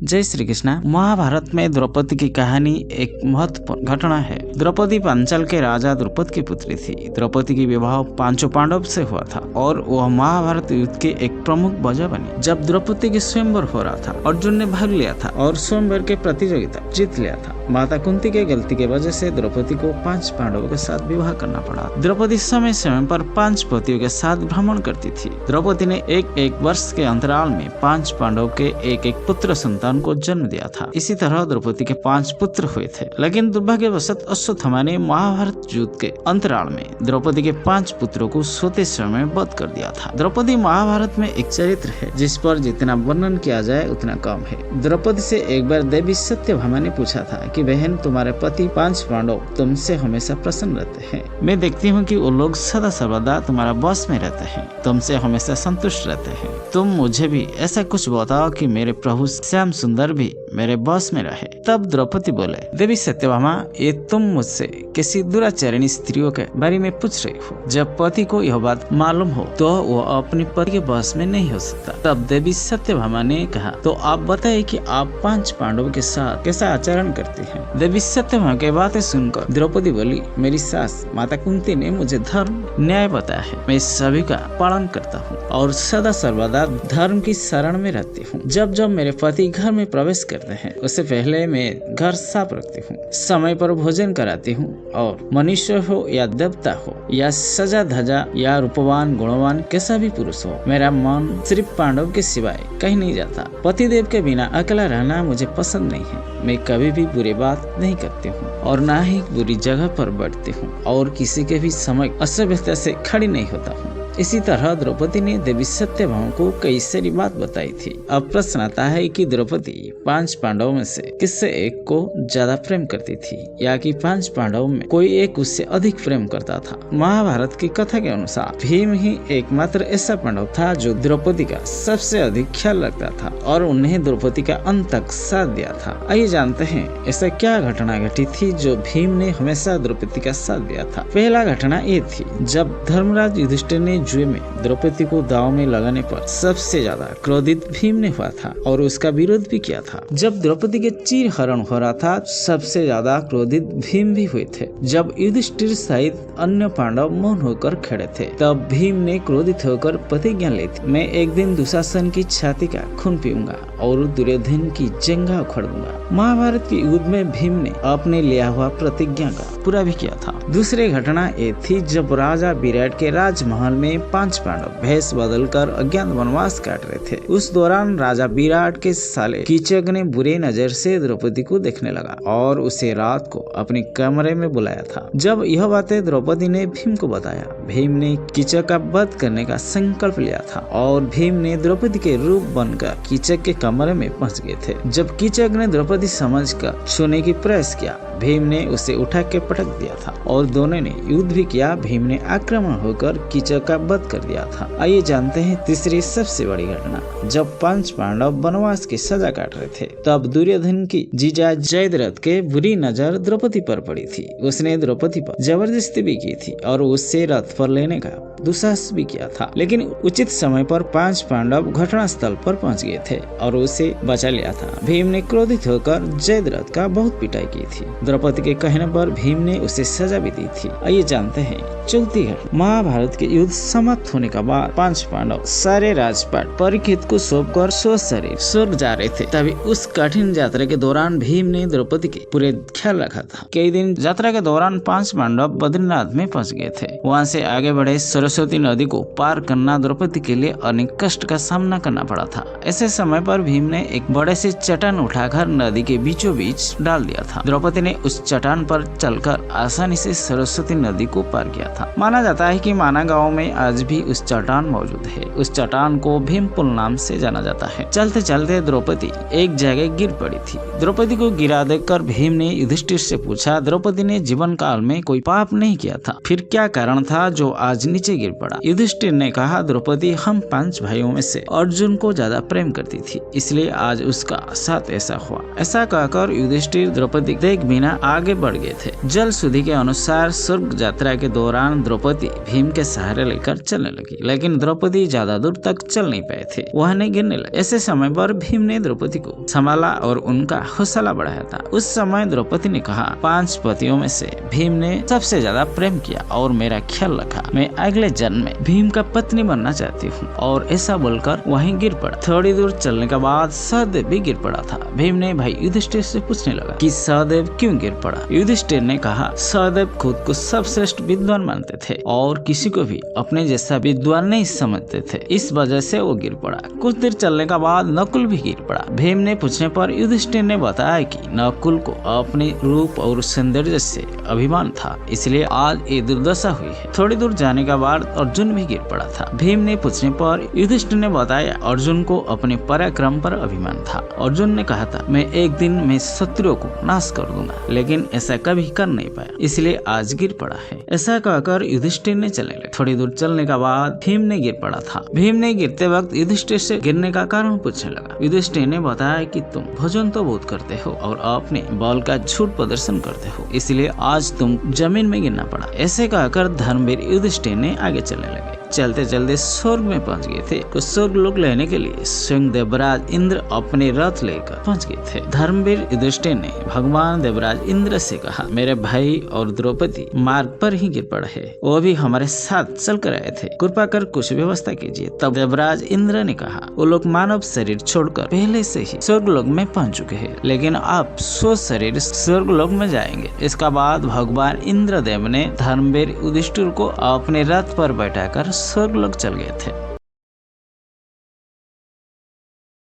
जय श्री कृष्ण। महाभारत में द्रौपदी की कहानी एक महत्वपूर्ण घटना है। द्रौपदी पांचाल के राजा द्रुपद की पुत्री थी। द्रौपदी की विवाह पांचों पांडव से हुआ था और वह महाभारत युद्ध की एक प्रमुख वजह बनी। जब द्रौपदी की स्वयंवर हो रहा था, अर्जुन ने भाग लिया था और स्वयंवर के प्रतियोगिता जीत लिया था। माता कुंती के गलती के वजह से द्रौपदी को 5 पांडवों के साथ विवाह करना पड़ा। द्रौपदी समय समय पर 5 पतियों के साथ भ्रमण करती थी। द्रौपदी ने एक वर्ष के अंतराल में 5 पांडवों के एक पुत्र संतान को जन्म दिया था। इसी तरह द्रौपदी के 5 पुत्र हुए थे, लेकिन दुर्भाग्यवशत अश्वत्थामा ने महाभारत युद्ध के अंतराल में द्रौपदी के 5 पुत्रों को सोते समय वध कर दिया था। द्रौपदी महाभारत में एक चरित्र है जिस पर जितना वर्णन किया जाए उतना कम है। द्रौपदी से एक बार देवी सत्यभामा ने पूछा था कि बहन, तुम्हारे पति 5 पांडव तुमसे हमेशा प्रसन्न रहते हैं। मैं देखती हूँ कि वो लोग सदा सर्वदा तुम्हारा बस में रहते हैं, तुमसे हमेशा संतुष्ट रहते हैं। तुम मुझे भी ऐसा कुछ बताओ कि मेरे प्रभु श्याम सुंदर भी मेरे बस में रहे। तब द्रौपदी बोले, देवी सत्यभामा, ये तुम मुझसे किसी दुराचारिणी स्त्रियों के बारे में पूछ रही हो। जब पति को यह बात मालूम हो तो वो अपने पति के बस में नहीं हो सकता। तब देवी सत्यभामा ने कहा, तो आप बताइए कि आप 5 पांडवों के साथ कैसा आचरण करते हैं। देवी सत्यभामा की बातें सुनकर द्रौपदी बोली, मेरी सास माता कुंती ने मुझे धर्म न्याय बताया है। मैं सभी का पालन करता हूँ और सदा सर्वदा धर्म की शरण में रहती हूँ। जब जब मेरे पति घर में प्रवेश करते हैं उससे पहले मैं घर साफ रखती हूँ, समय पर भोजन कराती हूँ और मनुष्य हो या देवता हो या सजा धजा या रूपवान गुणवान कैसा भी पुरुष हो, मेरा मन सिर्फ पांडव के सिवाय कहीं नहीं जाता। पतिदेव के बिना अकेला रहना मुझे पसंद नहीं है। मैं कभी भी बुरी बात नहीं करती हूँ और ना ही बुरी जगह पर बैठती हूँ और किसी के भी समय असभ्यता से खड़ी नहीं होता हूँ। इसी तरह द्रौपदी ने देवी सत्यभामा को कई सारी बात बताई थी। अब प्रश्न आता है कि द्रौपदी 5 पांडवों में से किससे एक को ज्यादा प्रेम करती थी या कि 5 पांडवों में कोई एक उससे अधिक प्रेम करता था। महाभारत की कथा के अनुसार भीम ही एकमात्र ऐसा पांडव था जो द्रौपदी का सबसे अधिक ख्याल रखता था और उन्हें द्रौपदी का अंत तक साथ दिया था। आइए जानते हैं ऐसा क्या घटना घटी थी जो भीम ने हमेशा द्रौपदी का साथ दिया था। पहला घटना ये थी, जब धर्मराज युधिष्ठिर ने जुए में द्रौपदी को दांव में लगाने पर सबसे ज्यादा क्रोधित भीम ने हुआ था और उसका विरोध भी किया था। जब द्रौपदी के चीर हरण हो रहा था सबसे ज्यादा क्रोधित भीम भी हुए थे। जब युधिष्ठिर सहित अन्य पांडव मौन होकर खड़े थे तब भीम ने क्रोधित होकर प्रतिज्ञा ली थी, मैं एक दिन दुशासन की छाती का खून पीऊंगा और दुर्योधन की जंघा उखाड़ दूंगा। महाभारत के युद्ध में भीम ने अपने लिया हुआ प्रतिज्ञा का पूरा भी किया था। दूसरी घटना ये थी, जब राजा विराट के राजमहल में 5 पांडव भेष बदलकर अज्ञात वनवास काट रहे थे। उस दौरान राजा विराट के साले कीचक ने बुरी नजर से द्रौपदी को देखने लगा और उसे रात को अपने कमरे में बुलाया था। जब यह बातें द्रौपदी ने भीम को बताया, भीम ने कीचक का वध करने का संकल्प लिया था और भीम ने द्रौपदी के रूप बनकर कीचक के कमरे में पहुंच गए थे। जब कीचक ने द्रौपदी समझकर छूने की प्रयास किया, भीम ने उसे उठा के पटक दिया था और दोनों ने युद्ध भी किया। भीम ने आक्रमण होकर कीचक का वध कर दिया था। आइए जानते हैं तीसरी सबसे बड़ी घटना। जब 5 पांडव वनवास की सजा काट रहे थे तब दुर्योधन की जीजा जयद्रथ के बुरी नजर द्रौपदी पर पड़ी थी। उसने द्रौपदी पर जबरदस्ती भी की थी और उससे रथ पर लेने का दुस्साहस भी किया था, लेकिन उचित समय पर 5 पांडव घटना स्थल पर पहुंच गए थे और उसे बचा लिया था। भीम ने क्रोधित होकर जयद्रथ का बहुत पिटाई की थी। द्रौपदी के कहने पर भीम ने उसे सजा भी दी थी। आइए जानते हैं चौथी घटना। महाभारत के युद्ध समाप्त होने के बाद 5 पांडव सारे राजपाट परीक्षित को सौंपकर स्वशरीर स्वर्ग जा रहे थे। तभी उस कठिन यात्रा के दौरान भीम ने द्रौपदी के पूरे ख्याल रखा था। कई दिन यात्रा के दौरान 5 पांडव बद्रीनाथ में पहुंच गए थे। वहां से आगे बढ़े सरस्वती नदी को पार करना द्रौपदी के लिए अनेक कष्ट का सामना करना पड़ा था। ऐसे समय पर भीम ने एक बड़े से चट्टान उठाकर नदी के बीचों बीच डाल दिया था। द्रौपदी ने उस चट्टान पर चलकर आसानी से सरस्वती नदी को पार किया था। माना जाता है कि माना गांव में आज भी उस चट्टान मौजूद है। उस चट्टान को भीम पुल नाम से जाना जाता है। चलते चलते द्रौपदी एक जगह गिर पड़ी थी। द्रौपदी को गिरा देखकर भीम ने युधिष्ठिर से पूछा, द्रौपदी ने जीवन काल में कोई पाप नहीं किया था, फिर क्या कारण था जो आज नीचे गिर पड़ा? युधिष्ठिर ने कहा, द्रौपदी हम 5 भाइयों में से अर्जुन को ज्यादा प्रेम करती थी, इसलिए आज उसका साथ ऐसा हुआ। ऐसा कहकर युधिष्ठिर द्रौपदी देख बिना आगे बढ़ गए थे। जल सुधि के अनुसार स्वर्ग यात्रा के दौरान द्रौपदी भीम के सहारे लेकर चलने लगी, लेकिन द्रौपदी ज्यादा दूर तक चल नहीं पाए थे, वह नहीं गिरने लगे। ऐसे समय पर भीम ने द्रौपदी को संभाला और उनका हौसला बढ़ाया था। उस समय द्रौपदी ने कहा, 5 पतियों में से भीम ने सबसे ज्यादा प्रेम किया और मेरा ख्याल रखा। मैं अगले जन्म में भीम का पत्नी बनना चाहती हूँ। और ऐसा बोलकर वहीं गिर पड़ा। थोड़ी दूर चलने के बाद सहदेव भी गिर पड़ा था। भीम ने भाई युधिष्ठिर से पूछने लगा कि सहदेव क्यों गिर पड़ा। युधिष्ठिर ने कहा, सहदेव खुद को सर्वश्रेष्ठ विद्वान मानते थे और किसी को भी अपने जैसा विद्वान नहीं समझते थे, इस वजह से वो गिर पड़ा। कुछ देर चलने के बाद नकुल भी गिर पड़ा। भीम ने पूछने पर युधिष्ठिर ने बताया कि नकुल को अपने रूप और सौंदर्य से अभिमान था, इसलिए आज ये दुर्दशा हुई है। थोड़ी दूर जाने के बाद अर्जुन भी गिर पड़ा था। भीम ने पूछने पर युधिष्ठिर ने बताया अर्जुन को अपने पराक्रम पर अभिमान था। अर्जुन ने कहा था, मैं एक दिन में शत्रुओं को नाश कर दूंगा, लेकिन ऐसा कभी कर नहीं पाया, इसलिए आज गिर पड़ा है। ऐसा कहकर युधिष्ठिर ने चलने लगे। थोड़ी दूर चलने के बाद भीम ने गिर पड़ा था। भीम ने गिरते वक्त युधिष्ठिर से गिरने का कारण पूछने लगा। युधिष्ठिर ने बताया कि तुम भोजन तो बहुत करते हो और अपने बल का झूठ प्रदर्शन करते हो, इसलिए आज तुम जमीन में गिरना पड़ा। ऐसे कहकर धर्मवीर युधिष्ठिर ने आगे चलने लगे। चलते चलते स्वर्ग में पहुंच गए थे। तो स्वर्ग लोक लेने के लिए स्वयं देवराज इंद्र अपने रथ लेकर पहुंच गए थे। धर्मवीर युधिष्ठिर ने भगवान देवराज इंद्र से कहा, मेरे भाई और द्रौपदी मार्ग पर ही गिर पड़े हैं, वो भी हमारे साथ चल कर आए थे, कृपा कर कुछ व्यवस्था कीजिए। तब देवराज इंद्र ने कहा, वो लोग मानव शरीर छोड़कर पहले से ही स्वर्ग लोक में पहुंच चुके हैं, लेकिन अब स्व शरीर स्वर्ग लोक में जाएंगे। इसका बाद भगवान इंद्रदेव ने धर्मवीर युधिष्ठिर को अपने रथ पर बैठाकर स्वर्ग लोक चल गए थे।